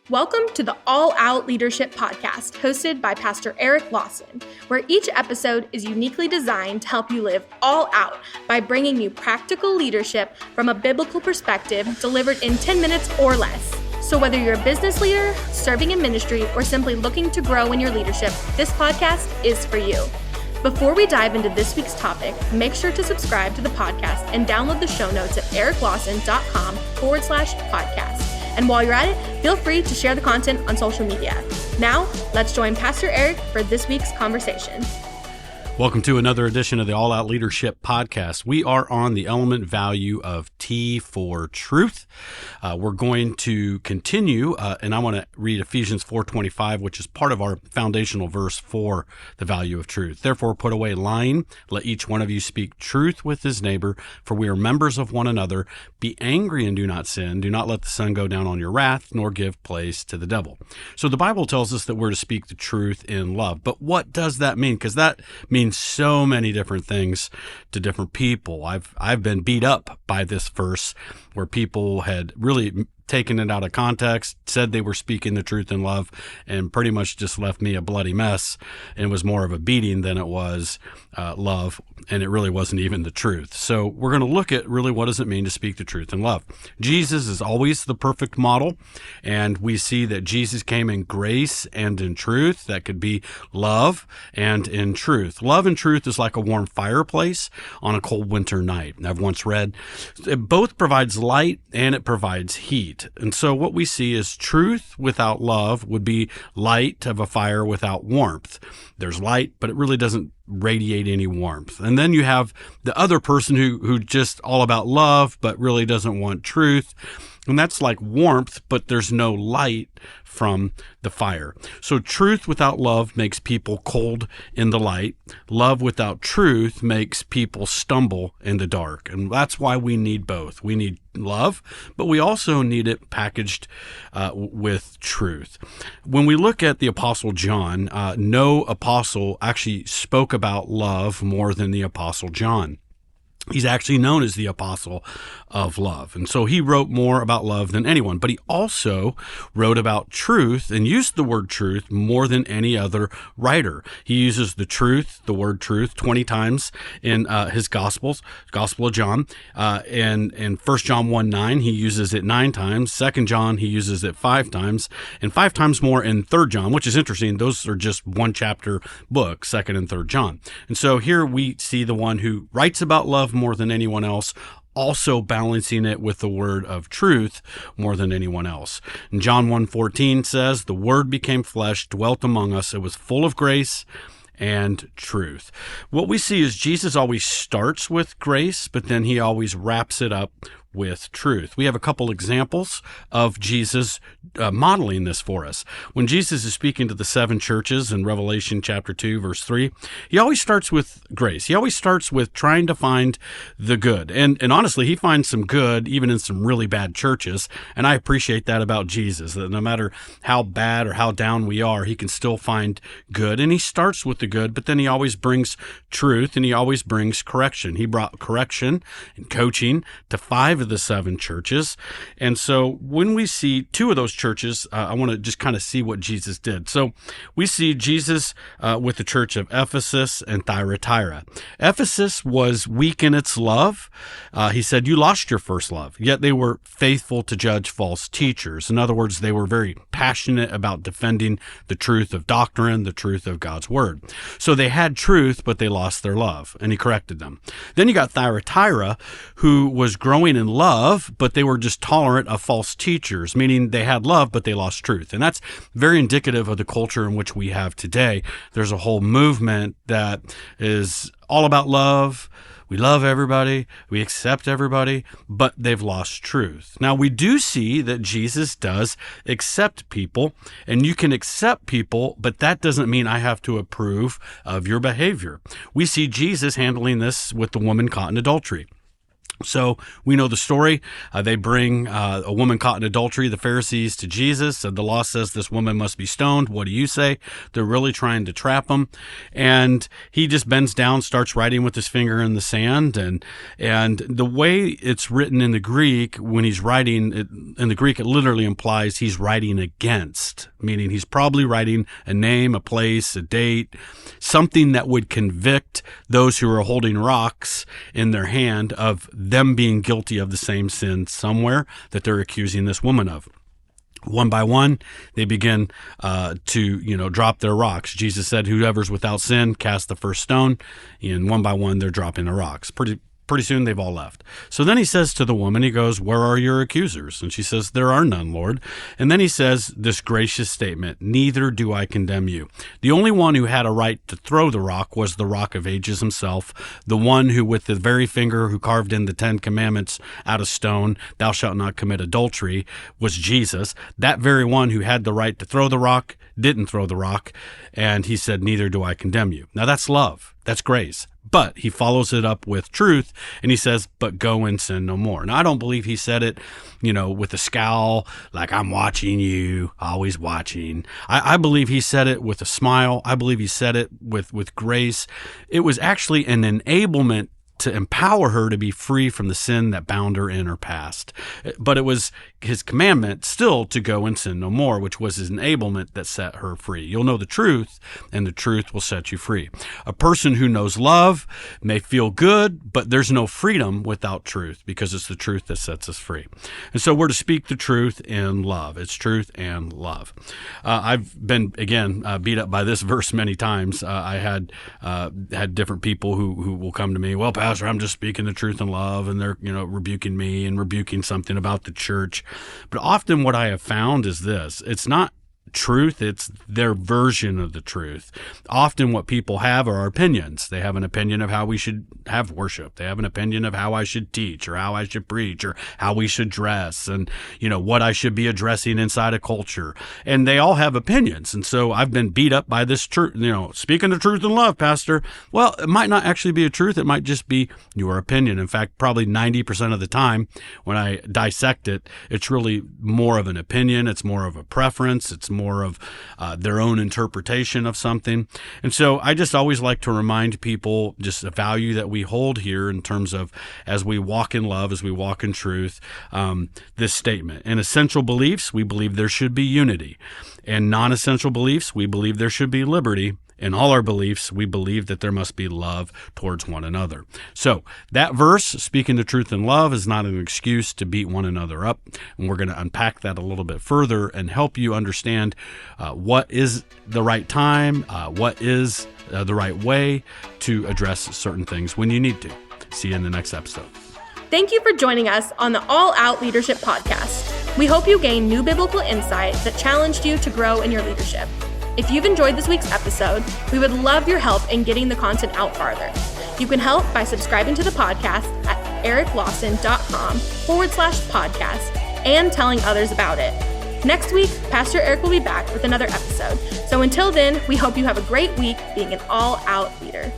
Welcome to the All Out Leadership Podcast, hosted by Pastor Eric Lawson, where each episode is uniquely designed to help you live all out by bringing you practical leadership from a biblical perspective delivered in 10 minutes or less. So whether you're a business leader, serving in ministry, or simply looking to grow in your leadership, this podcast is for you. Before we dive into this week's topic, make sure to subscribe to the podcast and download the show notes at ericlawson.com/podcast. And while you're at it, feel free to share the content on social media. Now, let's join Pastor Eric for this week's conversation. Welcome to another edition of the All Out Leadership Podcast. We are on the element value of T for truth. We're going to continue, and I want to read Ephesians 4:25, which is part of our foundational verse for the value of truth. Therefore, put away lying. Let each one of you speak truth with his neighbor, for we are members of one another. Be angry and do not sin. Do not let the sun go down on your wrath, nor give place to the devil. So the Bible tells us that we're to speak the truth in love. But what does that mean? Because that means so many different things to different people. I've been beat up by this verse where people had really taken it out of context, said they were speaking the truth in love, and pretty much just left me a bloody mess. And it was more of a beating than it was love, and it really wasn't even the truth. So we're going to look at really what does it mean to speak the truth in love. Jesus is always the perfect model, and we see that Jesus came in grace and in truth. That could be love and in truth. Love and truth is like a warm fireplace on a cold winter night. I've once read it both provides light and it provides heat. And so what we see is truth without love would be light of a fire without warmth. There's light, but it really doesn't radiate any warmth. And then you have the other person who just all about love, but really doesn't want truth. And that's like warmth, but there's no light from the fire. So truth without love makes people cold in the light. Love without truth makes people stumble in the dark. And that's why we need both. We need love, but we also need it packaged with truth. When we look at the Apostle John, no apostle actually spoke about love more than the Apostle John. He's actually known as the apostle of love. And so he wrote more about love than anyone, but he also wrote about truth and used the word truth more than any other writer. He uses the word truth 20 times in his Gospel of John. And in 1 John 1:9, he uses it 9 times. 2 John, he uses it 5 times, and 5 times more in 3 John, which is interesting. Those are just one chapter books, 2nd and 3rd John. And so here we see the one who writes about love more than anyone else, also balancing it with the word of truth more than anyone else. And John 1:14 says, "The word became flesh, dwelt among us. It was full of grace and truth." What we see is Jesus always starts with grace, but then he always wraps it up with truth. We have a couple examples of Jesus modeling this for us. When Jesus is speaking to the 7 churches in Revelation chapter 2, verse 3, he always starts with grace. He always starts with trying to find the good. And honestly, he finds some good even in some really bad churches. And I appreciate that about Jesus, that no matter how bad or how down we are, he can still find good. And he starts with the good, but then he always brings truth and he always brings correction. He brought correction and coaching to 5 of the 7 churches. And so when we see 2 of those churches, I want to just kind of see what Jesus did. So we see Jesus with the church of Ephesus and Thyatira. Ephesus was weak in its love. He said, "You lost your first love," yet they were faithful to judge false teachers. In other words, they were very passionate about defending the truth of doctrine, the truth of God's word. So they had truth, but they lost their love, and he corrected them. Then you got Thyatira, who was growing in love, but they were just tolerant of false teachers, meaning they had love, but they lost truth. And that's very indicative of the culture in which we have today. There's a whole movement that is all about love. We love everybody, we accept everybody, but they've lost truth. Now, we do see that Jesus does accept people, and you can accept people, but that doesn't mean I have to approve of your behavior. We see Jesus handling this with the woman caught in adultery. So we know the story. They bring a woman caught in adultery, the Pharisees, to Jesus. And the law says this woman must be stoned. What do you say? They're really trying to trap him. And he just bends down, starts writing with his finger in the sand. And the way it's written in the Greek, when he's writing in the Greek, it literally implies he's writing against, meaning he's probably writing a name, a place, a date, something that would convict those who are holding rocks in their hand of them being guilty of the same sin somewhere that they're accusing this woman of. One by one, they begin to drop their rocks. Jesus said, whoever's without sin, cast the first stone. And one by one, they're dropping the rocks. Pretty soon they've all left. So then he says to the woman, he goes, where are your accusers? And she says, there are none, Lord. And then he says this gracious statement, neither do I condemn you. The only one who had a right to throw the rock was the Rock of Ages himself, the one who with the very finger who carved in the 10 Commandments out of stone, thou shalt not commit adultery, was Jesus. That very one who had the right to throw the rock didn't throw the rock. And he said, neither do I condemn you. Now that's love. That's grace. But he follows it up with truth, and he says, but go and sin no more. Now, I don't believe he said it, with a scowl, like I'm watching you, always watching. I believe he said it with a smile. I believe he said it with grace. It was actually an enablement to empower her to be free from the sin that bound her in her past. But it was his commandment still to go and sin no more, which was his enablement that set her free. You'll know the truth, and the truth will set you free. A person who knows love may feel good, but there's no freedom without truth, because it's the truth that sets us free. And so we're to speak the truth in love. It's truth and love. I've been, again, beat up by this verse many times. I had different people who will come to me, well, Pastor, I'm just speaking the truth in love, and they're, rebuking me and rebuking something about the church. But often what I have found is this: it's not truth, it's their version of the truth. Often what people have are opinions. They have an opinion of how we should have worship. They have an opinion of how I should teach, or how I should preach, or how we should dress, and what I should be addressing inside a culture. And they all have opinions. And so I've been beat up by this truth, speaking the truth in love, Pastor. Well, it might not actually be a truth. It might just be your opinion. In fact, probably 90% of the time when I dissect it, it's really more of an opinion. It's more of a preference. It's more of their own interpretation of something. And so I just always like to remind people just a value that we hold here in terms of, as we walk in love, as we walk in truth, this statement. In essential beliefs, we believe there should be unity. In non-essential beliefs, we believe there should be liberty. In all our beliefs, we believe that there must be love towards one another. So that verse, speaking the truth in love, is not an excuse to beat one another up. And we're going to unpack that a little bit further and help you understand what is the right time, what is the right way to address certain things when you need to. See you in the next episode. Thank you for joining us on the All Out Leadership Podcast. We hope you gain new biblical insight that challenged you to grow in your leadership. If you've enjoyed this week's episode, we would love your help in getting the content out farther. You can help by subscribing to the podcast at ericlawson.com/podcast and telling others about it. Next week, Pastor Eric will be back with another episode. So until then, we hope you have a great week being an all-out leader.